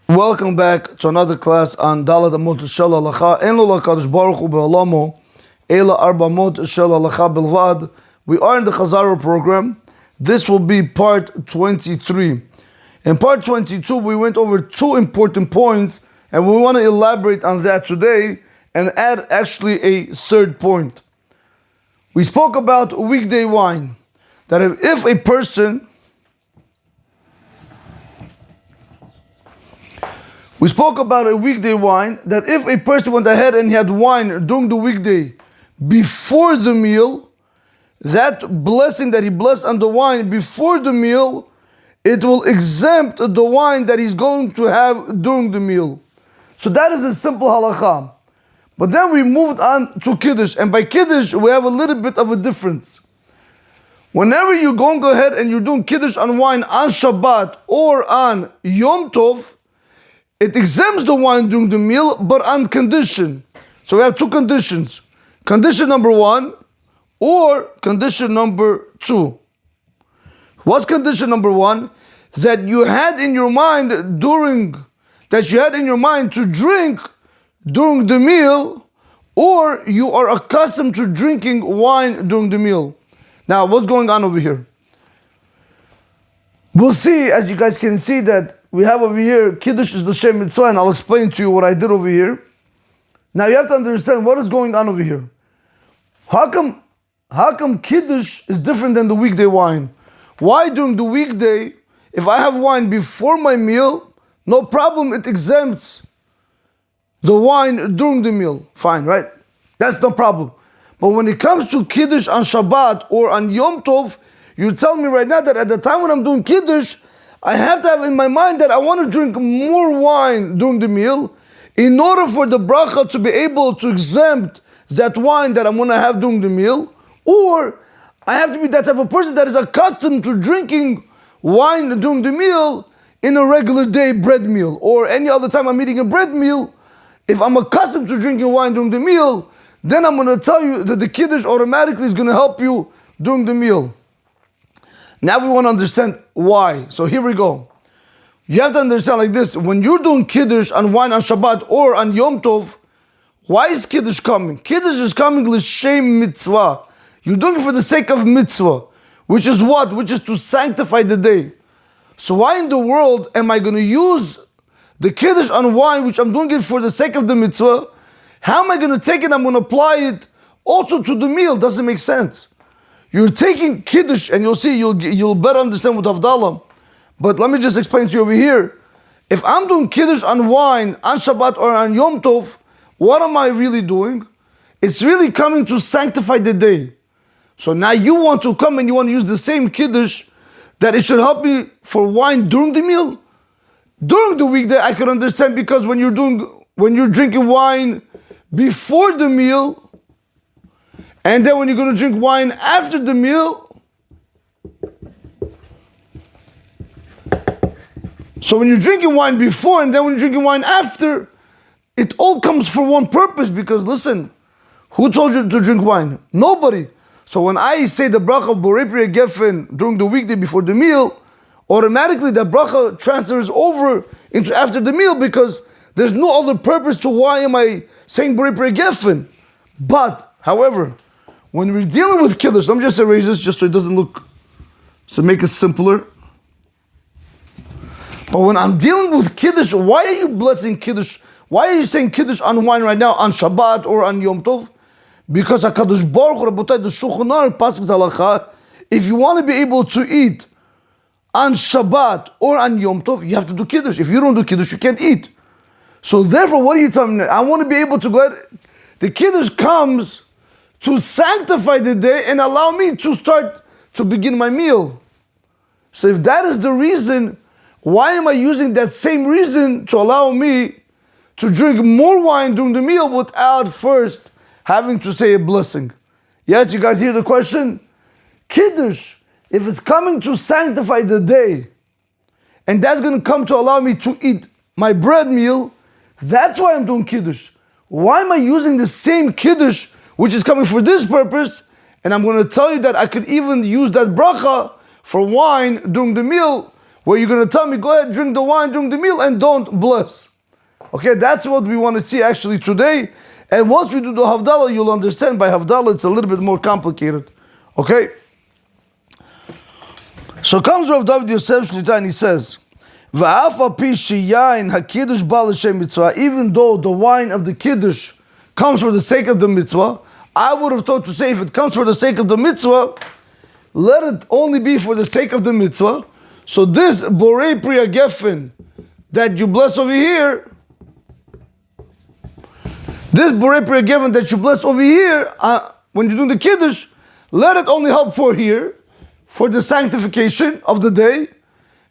Welcome back to another class on Amot shel Halacha. En lo lakadosh baruch hu be'olamo ela arba amot shel Halacha bilvad. We are in the Chazara program. This will be part 23. In part 22, we went over two important points, and we want to elaborate on that today and add actually a third point. We spoke about weekday wine. That if a person We spoke about a weekday wine, that if a person went ahead and he had wine during the weekday before the meal, that blessing that he blessed on the wine before the meal, it will exempt the wine that he's going to have during the meal. So that is a simple halacha. But then we moved on to Kiddush, and by Kiddush we have a little bit of a difference. Whenever you're going to go ahead and you're doing Kiddush on wine on Shabbat or on Yom Tov, it exempts the wine during the meal, but on condition. So we have two conditions. Condition number one or condition number two. What's condition number one? That you had in your mind to drink during the meal, or you are accustomed to drinking wine during the meal. Now, what's going on over here? We'll see, as you guys can see, that we have over here, Kiddush is the Shem Mitzvah, and I'll explain to you what I did over here. Now you have to understand what is going on over here. How come Kiddush is different than the weekday wine? Why during the weekday, if I have wine before my meal, no problem, it exempts the wine during the meal. Fine, right? That's no problem. But when it comes to Kiddush on Shabbat or on Yom Tov, you tell me right now that at the time when I'm doing Kiddush, I have to have in my mind that I want to drink more wine during the meal in order for the bracha to be able to exempt that wine that I'm going to have during the meal, or I have to be that type of person that is accustomed to drinking wine during the meal in a regular day bread meal, or any other time I'm eating a bread meal. If I'm accustomed to drinking wine during the meal, then I'm going to tell you that the Kiddush automatically is going to help you during the meal. Now we want to understand why. So here we go. You have to understand like this. When you're doing Kiddush on wine on Shabbat or on Yom Tov, why is Kiddush coming? Kiddush is coming l'shem mitzvah. You're doing it for the sake of mitzvah. Which is what? Which is to sanctify the day. So why in the world am I going to use the Kiddush on wine, which I'm doing it for the sake of the mitzvah? How am I going to take it? I'm going to apply it also to the meal. Doesn't make sense. You're taking Kiddush, and you'll see, you'll better understand with Havdalah. But let me just explain to you over here. If I'm doing Kiddush on wine, on Shabbat or on Yom Tov, what am I really doing? It's really coming to sanctify the day. So now you want to come and you want to use the same Kiddush that it should help me for wine during the meal. During the weekday, I can understand, because when you're drinking wine before the meal, and then when you're going to drink wine after the meal, so when you're drinking wine before and then when you're drinking wine after, it all comes for one purpose. Because listen, who told you to drink wine? Nobody. So when I say the bracha of Borei Pri Gefen during the weekday before the meal, automatically the bracha transfers over into after the meal, because there's no other purpose to why am I saying Borei Pri Gefen. But, however, when we're dealing with Kiddush, let me just erase this just so it doesn't look, so make it simpler. But when I'm dealing with Kiddush, why are you blessing Kiddush? Why are you saying Kiddush on wine right now, on Shabbat or on Yom Tov? Because HaKadosh Baruch Hu, Rabotai, the Shulchan Aruch passes halacha, if you want to be able to eat on Shabbat or on Yom Tov, you have to do Kiddush. If you don't do Kiddush, you can't eat. So therefore, what are you telling me? I want to be able to go ahead. The Kiddush comes to sanctify the day and allow me to start to begin my meal. So if that is the reason, why am I using that same reason to allow me to drink more wine during the meal without first having to say a blessing? Yes, you guys hear the question? Kiddush, if it's coming to sanctify the day, and that's going to come to allow me to eat my bread meal, that's why I'm doing Kiddush. Why am I using the same Kiddush which is coming for this purpose? And I'm going to tell you that I could even use that bracha for wine during the meal where you're going to tell me, go ahead, drink the wine during the meal and don't bless. Okay, that's what we want to see actually today. And once we do the Havdalah, you'll understand by Havdalah it's a little bit more complicated. Okay? So comes Rav David Yosef Shlita and he says, even though the wine of the Kiddush comes for the sake of the mitzvah, I would have thought to say if it comes for the sake of the mitzvah, let it only be for the sake of the mitzvah. So this Borei Priya Geffen that you bless over here, this Borei Priya Geffen that you bless over here, when you're doing the Kiddush, let it only help for here, for the sanctification of the day.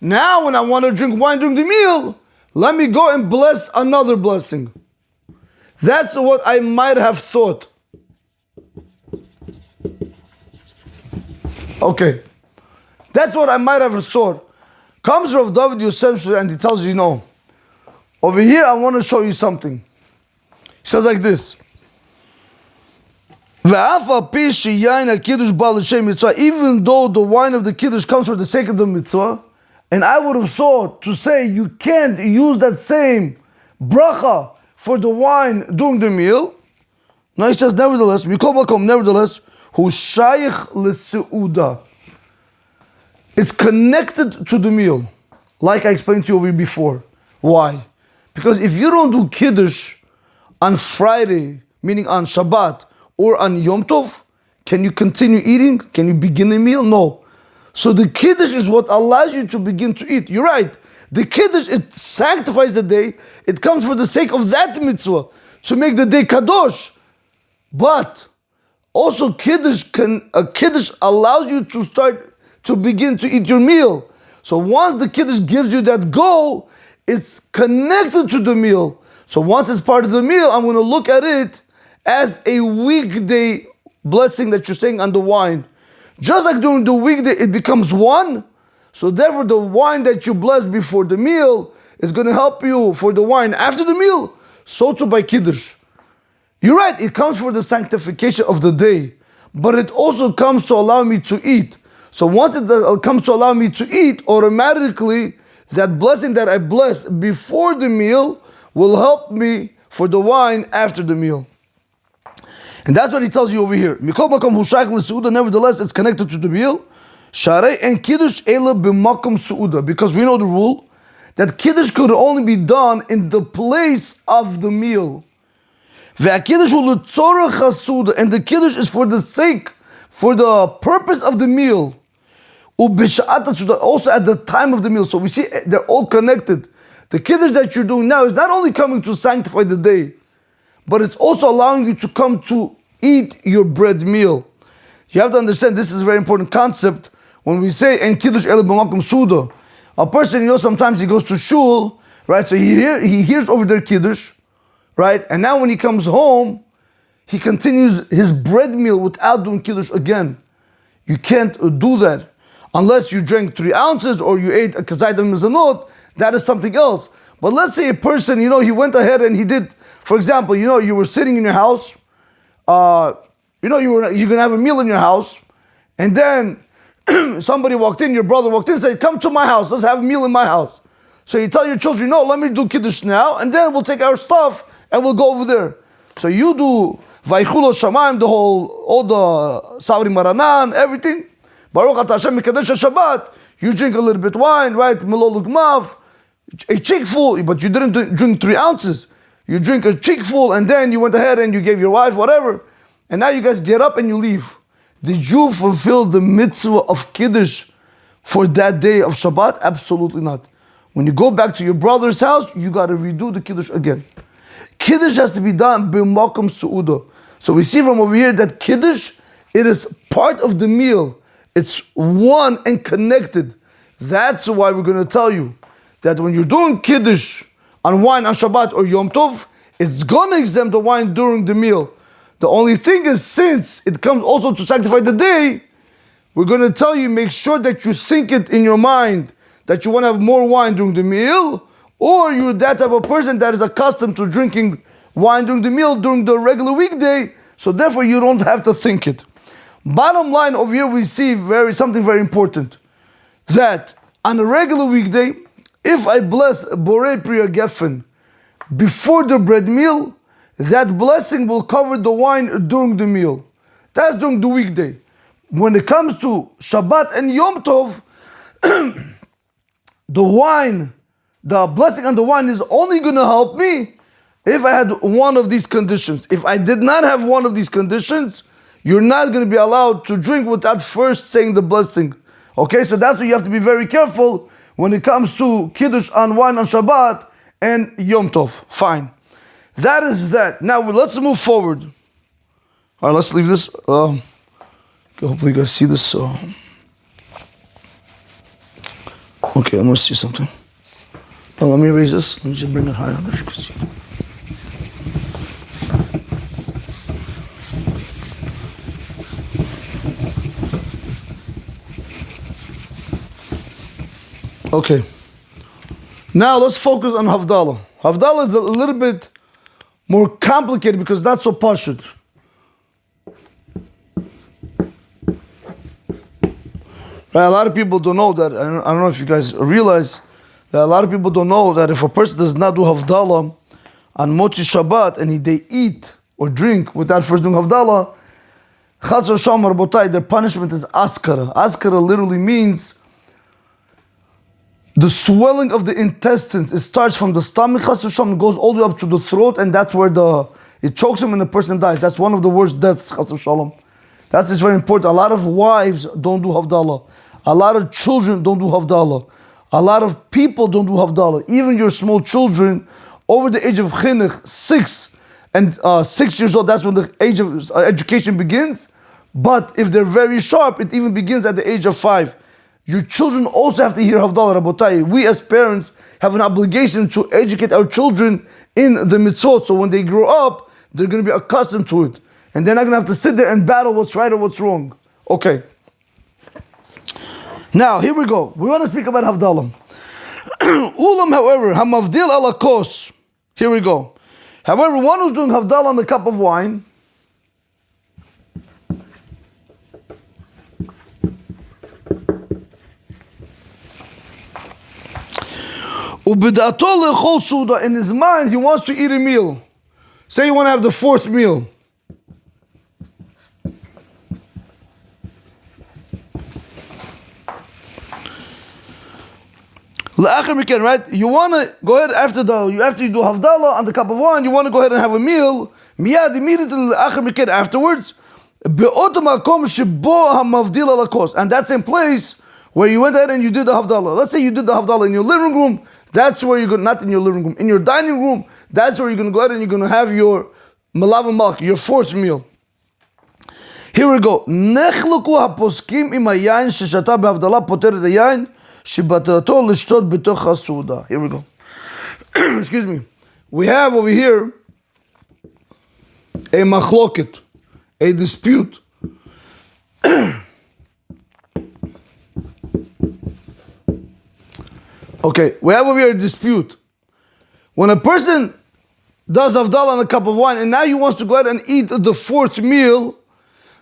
Now when I want to drink wine during the meal, let me go and bless another blessing. That's what I might have thought. Okay. That's what I might have thought. Comes Rav David Yosef and he tells you, no. Over here I want to show you something. He says like this. Even though the wine of the Kiddush comes for the sake of the mitzvah, and I would have thought to say you can't use that same bracha for the wine during the meal. Now he says, nevertheless, who shaykh l'seuda. It's connected to the meal, like I explained to you over before. Why? Because if you don't do Kiddush on Friday, meaning on Shabbat, or on Yom Tov, can you continue eating? Can you begin a meal? No. So the Kiddush is what allows you to begin to eat. You're right. The Kiddush, it sanctifies the day. It comes for the sake of that mitzvah, to make the day kadosh. But also Kiddush allows you to start to begin to eat your meal. So once the Kiddush gives you that go, it's connected to the meal. So once it's part of the meal, I'm going to look at it as a weekday blessing that you're saying on the wine. Just like during the weekday, it becomes one. So therefore, the wine that you bless before the meal is going to help you for the wine after the meal. So too by Kiddush. You're right, it comes for the sanctification of the day. But it also comes to allow me to eat. So once it comes to allow me to eat, automatically, that blessing that I blessed before the meal will help me for the wine after the meal. And that's what he tells you over here. Nevertheless, it's connected to the meal. And Kiddush because we know the rule that Kiddush could only be done in the place of the meal. And the Kiddush is for the sake, for the purpose of the meal. Also at the time of the meal. So we see they're all connected. The Kiddush that you're doing now is not only coming to sanctify the day, but it's also allowing you to come to eat your bread meal. You have to understand this is a very important concept. When we say en Kiddush ele b'makom suda, a person, sometimes he goes to shul, right? So he hears over their Kiddush, right? And now when he comes home, he continues his bread meal without doing Kiddush again. You can't do that. Unless you drank 3 ounces or you ate a kazayt mezanot, that is something else. But let's say a person, he went ahead and he did, for example, you were sitting in your house, you're gonna have a meal in your house, and then somebody walked in, your brother walked in and said, come to my house, let's have a meal in my house. So you tell your children, no, let me do Kiddush now, and then we'll take our stuff and we'll go over there. So you do Vaychulo Shamayim, all the Savri Maranan, everything. Baruch Ata Hashem Mekadesh Shabbat. You drink a little bit wine, right? Melol Ugmav, a cheekful, but you didn't drink 3 ounces. You drink a cheekful, and then you went ahead and you gave your wife whatever. And now you guys get up and you leave. Did you fulfill the mitzvah of Kiddush for that day of Shabbat? Absolutely not. When you go back to your brother's house, you got to redo the Kiddush again. Kiddush has to be done b'makom su'uda. So we see from over here that Kiddush, it is part of the meal. It's one and connected. That's why we're going to tell you that when you're doing Kiddush on wine on Shabbat or Yom Tov, it's going to exempt the wine during the meal. The only thing is, since it comes also to sanctify the day, we're going to tell you, make sure that you think it in your mind that you want to have more wine during the meal, or you're that type of person that is accustomed to drinking wine during the meal during the regular weekday, so therefore you don't have to think it. Bottom line over here we see something very important, that on a regular weekday, if I bless Borei Priya Geffen before the bread meal, that blessing will cover the wine during the meal. That's during the weekday. When it comes to Shabbat and Yom Tov, the wine, the blessing on the wine is only going to help me if I had one of these conditions. If I did not have one of these conditions, you're not going to be allowed to drink without first saying the blessing. Okay, so that's why you have to be very careful when it comes to Kiddush on wine on Shabbat and Yom Tov. Fine. That is that. Now let's move forward. All right, let's leave this. Hopefully you guys see this. Okay, I'm going to see something. Now let me erase this. Let me just bring it higher. I don't know if you can see it. Okay. Now let's focus on Havdalah. Havdalah is a little bit more complicated because that's so pashut. Right? A lot of people don't know that. I don't know if you guys realize that a lot of people don't know that if a person does not do Havdalah on Motzi Shabbat and they eat or drink without first doing Havdalah, Chas v'Shalom Rabotai, their punishment is askara. Askara literally means the swelling of the intestines. It starts from the stomach, Chas v'Shalom, goes all the way up to the throat, and that's where it chokes him and the person dies. That's one of the worst deaths, Chas v'Shalom. That's very important. A lot of wives don't do Havdalah. A lot of children don't do Havdalah. A lot of people don't do Havdalah. Even your small children over the age of chinuch, 6 years old, that's when the age of education begins. But if they're very sharp, it even begins at the age of 5. Your children also have to hear Havdalah, Rabotai. We as parents have an obligation to educate our children in the mitzvot. So when they grow up, they're going to be accustomed to it. And they're not going to have to sit there and battle what's right or what's wrong. Okay. Now, here we go. We want to speak about Havdalah. Ulam, however, hamavdil ala kos. Here we go. However, one who's doing Havdalah on a cup of wine, in his mind, he wants to eat a meal. Say you want to have the 4th meal. Right? You want to go ahead after you do Havdalah on the cup of wine, you want to go ahead and have a meal. Miyad, immediately afterwards. And that's in place where you went ahead and you did the Havdalah. Let's say you did the Havdalah in your living room. That's where you're going, not in your living room, in your dining room. That's where you're going to go ahead and you're going to have your malav and malk, your 4th meal. Here we go. Nechluku haposkim im hayayin sheshata behavdalah poter et hayayin shebatato lishtot betoch hasuda. Here we go. Excuse me. We have over here a machloket, a dispute. Okay, we have over here a dispute. When a person does Havdalah on a cup of wine and now he wants to go ahead and eat the 4th meal,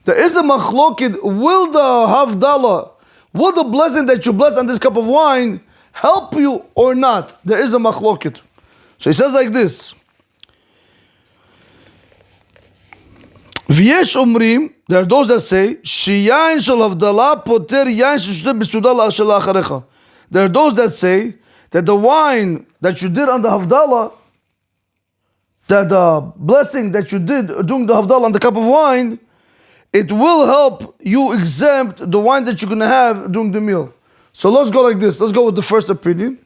there is a machloket. Will the Havdalah, will the blessing that you bless on this cup of wine help you or not? There is a machloket. So he says like this. V'yesh omrim, there are those that say, Shiyayin shel Havdalah poter yayin sheshute b'sudah shel acharecha. There are those that say that the wine that you did on the Havdalah, that the blessing that you did doing the Havdalah on the cup of wine, it will help you exempt the wine that you're going to have during the meal. So let's go like this. Let's go with the first opinion.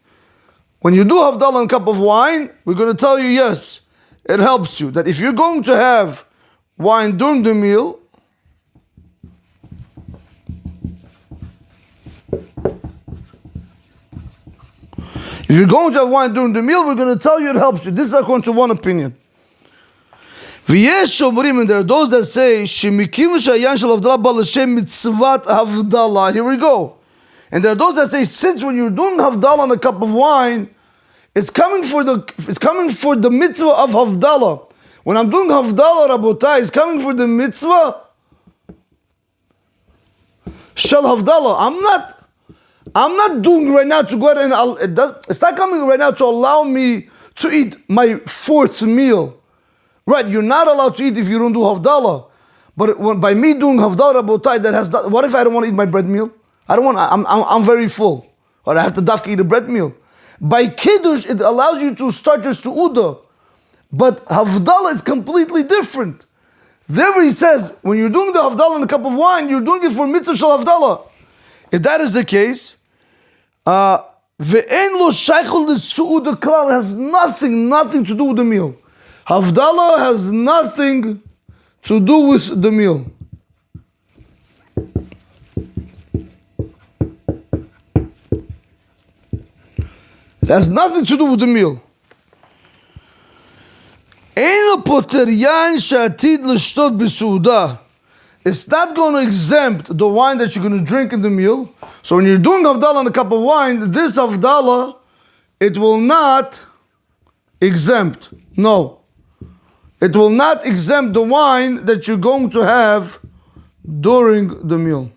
When you do Havdalah on a cup of wine, we're going to tell you, yes, it helps you. That if you're going to have wine during the meal, if you're going to have wine during the meal, we're going to tell you it helps you. This is according to one opinion. And there are those that say, here we go. And there are those that say, since when you're doing Havdalah on a cup of wine, it's coming for the mitzvah of Havdalah. When I'm doing Havdalah, Rabotai, it's coming for the mitzvah shel Havdalah. I'm not doing right now to go ahead and it's not coming right now to allow me to eat my fourth meal. Right, you're not allowed to eat if you don't do Havdalah. But by me doing Havdalah, Rabotai, that has what if I don't want to eat my bread meal? I'm very full. Or I have to dafka eat a bread meal. By Kiddush, it allows you to start your Su'udah. But Havdalah is completely different. There he says, when you're doing the Havdalah in a cup of wine, you're doing it for mitzvah shel Havdalah. If that is the case, ve'en lo shaychol l'su'udah klal has nothing to do with the meal. Havdalah has nothing to do with the meal. It has nothing to do with the meal. It's not going to exempt the wine that you're going to drink in the meal. So when you're doing Havdalah on a cup of wine, this Havdalah, it will not exempt. No. It will not exempt the wine that you're going to have during the meal.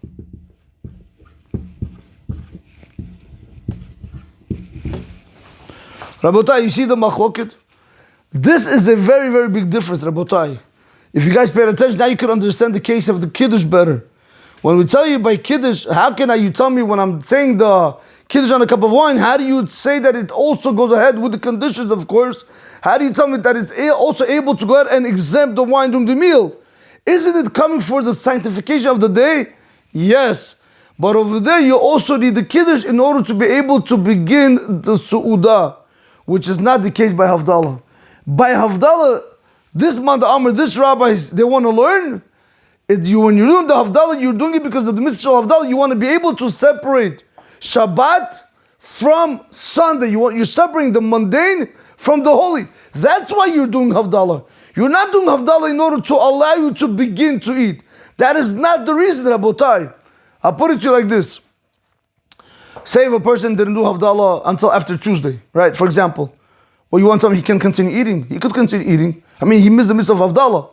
Rabotai, you see the machloket? This is a very, very big difference, Rabotai. If you guys pay attention, now you can understand the case of the Kiddush better. When we tell you by Kiddush, how can you tell me when I'm saying the Kiddush on a cup of wine, how do you say that it also goes ahead with the conditions, of course? How do you tell me that it's also able to go ahead and exempt the wine during the meal? Isn't it coming for the sanctification of the day? Yes. But over there, you also need the Kiddush in order to be able to begin the Su'udah, which is not the case by Havdalah. By Havdalah, this man, the Amr, this rabbis, they want to learn. When you're doing the Havdalah, you're doing it because of the mitzvah of Havdalah. You want to be able to separate Shabbat from Sunday. You're separating the mundane from the holy. That's why you're doing Havdalah. You're not doing Havdalah in order to allow you to begin to eat. That is not the reason, Rabotai. I'll put it to you like this. Say if a person didn't do Havdalah until after Tuesday, right? For example. Well, you want to tell him he can continue eating? He could continue eating. I mean, he missed the mitzvah of Havdalah.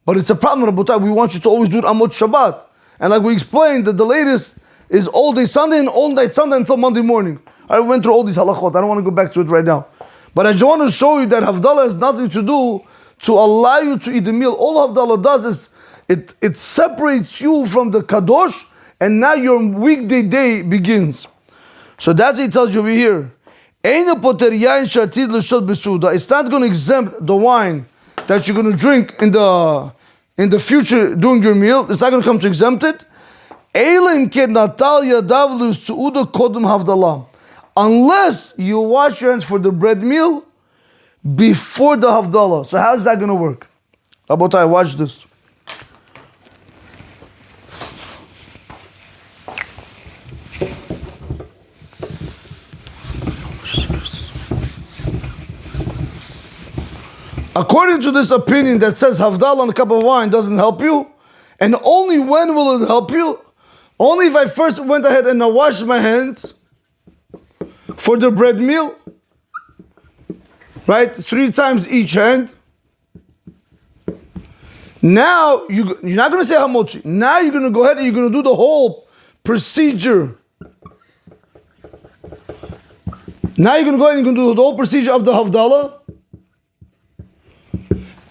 But it's a problem, Rabotai. We want you to always do it Amot Shabbat. And like we explained, that the latest is all day Sunday and all night Sunday until Monday morning. I went through all these halachot. I don't want to go back to it right now. But I just want to show you that Havdalah has nothing to do to allow you to eat the meal. All Havdalah does is it separates you from the Kadosh, and now your weekday day begins. So that's what he tells you over here. It's not going to exempt the wine that you're going to drink in the future during your meal. It's not going to come to exempt it. Unless you wash your hands for the bread meal before the Havdalah. So how's that going to work? Rabotai, watch this. According to this opinion that says Havdalah on a cup of wine doesn't help you, and only when will it help you? Only if I first went ahead and I washed my hands for the bread meal, right? 3 times each hand. Now, you're not going to say Hamot. Now you're going to go ahead and you're going to do the whole procedure. Now you're going to go ahead and you're going to do the whole procedure of the Havdalah.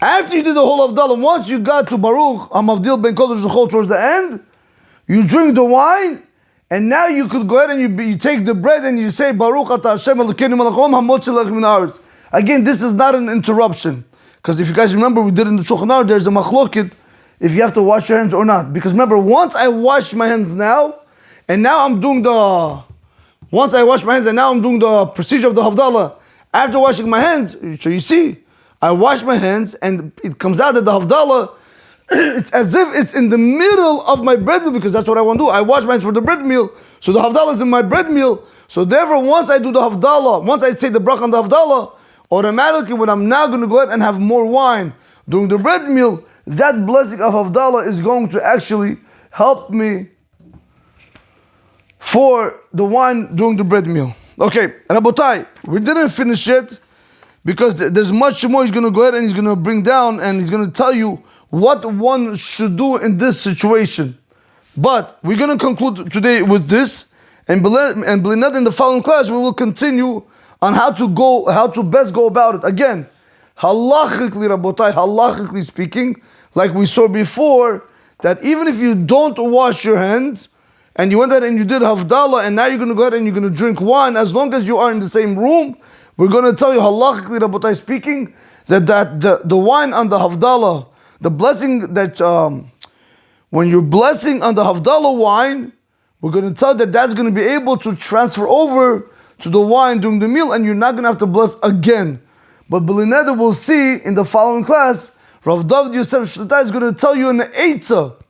After you did the whole Havdalah, once you got to Baruch, Hamavdil ben Kodesh Zechol towards the end, you drink the wine, and now you could go ahead and you take the bread and you say, Baruch Ata Hashem Elokeinu melech haolam hamotzi lech min haaretz. Again, this is not an interruption. Because if you guys remember, we did in the Shulchan Aruch, there's a machloket if you have to wash your hands or not. Because remember, once I wash my hands now, and now I'm doing once I wash my hands and now I'm doing the procedure of the Havdalah, after washing my hands, so you see, I wash my hands and it comes out that the Havdalah, it's as if it's in the middle of my bread meal, because that's what I want to do. I wash my hands for the bread meal, so the Havdalah is in my bread meal. So therefore, once I do the Havdalah, once I say the bracha on the Havdalah, automatically when I'm now going to go ahead and have more wine during the bread meal, that blessing of Havdalah is going to actually help me for the wine during the bread meal. Okay, Rabotai, we didn't finish yet, because there's much more he's going to go ahead and he's going to bring down, and he's going to tell you what one should do in this situation. But we're going to conclude today with this, And Blined in the following class, we will continue on how to best go about it. Again, halachically, Rabotai, halachically speaking, like we saw before, that even if you don't wash your hands, and you went ahead and you did Havdalah, and now you're going to go ahead and you're going to drink wine, as long as you are in the same room, we're going to tell you, halachically, Rabotai speaking, that the wine on the Havdalah, the blessing that, when you're blessing on the Havdalah wine, we're going to tell you that that's going to be able to transfer over to the wine during the meal, and you're not going to have to bless again. But Belineda will see in the following class, Rav David Yosef Shlita is going to tell you an eitzah,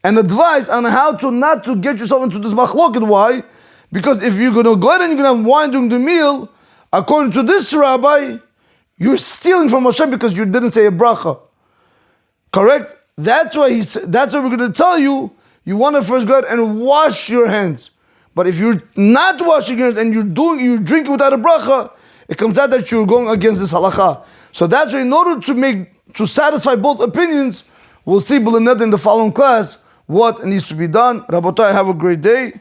an advice on how to not to get yourself into this machloket. Why? Because if you're going to go ahead and you're going to have wine during the meal, according to this rabbi, you're stealing from Hashem because you didn't say a bracha. Correct? That's why we're going to tell you, you want to first go ahead and wash your hands. But if you're not washing your hands and you're drinking without a bracha, it comes out that you're going against this halacha. So that's why in order to satisfy both opinions, we'll see B'lined in the following class what needs to be done. Rabotai, have a great day.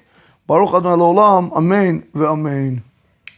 Baruch Adonai L'olam. Amen ve'amen.